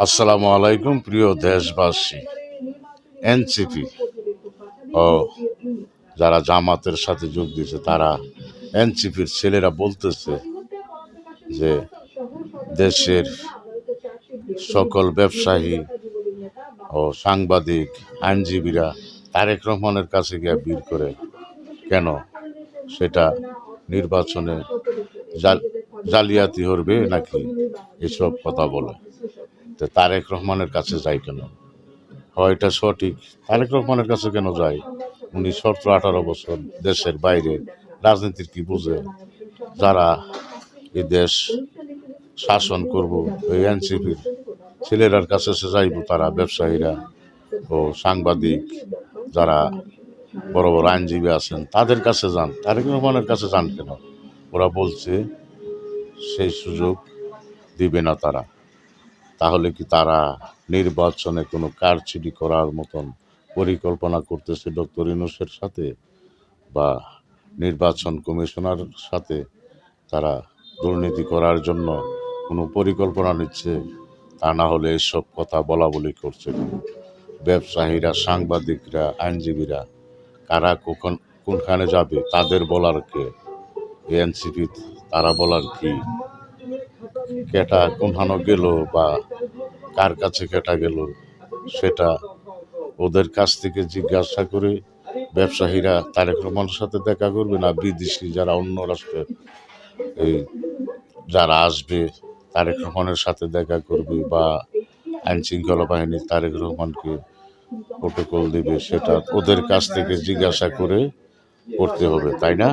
আসসালামু আলাইকুম প্রিয় দেশবাসী। এনসিপি ও যারা জামাতের সাথে যোগ দিয়েছে তারা এনসিপির ছেলেরা বলতেছে যে দেশের সকল ব্যবসায়ী ও সাংবাদিক আইনজীবীরা তারেক রহমানের কাছে গিয়ে ভিড় করে কেন সেটা নির্বাচনে জালিয়াতি হবে নাকি এসব কথা বলে। তো তারেক রহমানের কাছে যাই কেন? হয় এটা সঠিক, তারেক রহমানের কাছে কেন যায়? উনি 17-18 বছর দেশের বাইরে রাজনীতির কি বুঝে? যারা এই দেশ শাসন করব এই এনসিপির ছেলেরার কাছে সে যাইব, তারা ব্যবসায়ীরা ও সাংবাদিক যারা বড় বড় আইনজীবী আছেন তাদের কাছে যান, তারেক রহমানের কাছে যান কেন? ওরা বলছে সেই সুযোগ দিবে না তারা। তাহলে কি তারা নির্বাচনে কোনো কারচুপি করার মতন পরিকল্পনা করতেছে ডক্টর ইউনূসের সাথে, বা নির্বাচন কমিশনার সাথে তারা দুর্নীতি করার জন্য কোনো পরিকল্পনা নিচ্ছে? তা না হলে এসব কথা বলা বলি করছে কেন? ব্যবসায়ীরা, সাংবাদিকরা, আইনজীবীরা কারা কখন কোনখানে যাবে তাদের বলার কে? এনসিপি তারা বলার কি? কেটা কোনখানে গেল বা কার কাছে কেটা গেল সেটা ওদের কাছ থেকে জিজ্ঞাসা করে ব্যবসায়ীরা তারেক রহমানের সাথে দেখা করবে, না বিদেশি যারা অন্য রাষ্ট্রের এই যারা আসবে তারেক রহমানের সাথে দেখা করবে, বা আইন শৃঙ্খলা বাহিনী তারেক রহমানকে প্রোটোকল দিবে, সেটা ওদের কাছ থেকে জিজ্ঞাসা করে করতে হবে, তাই না?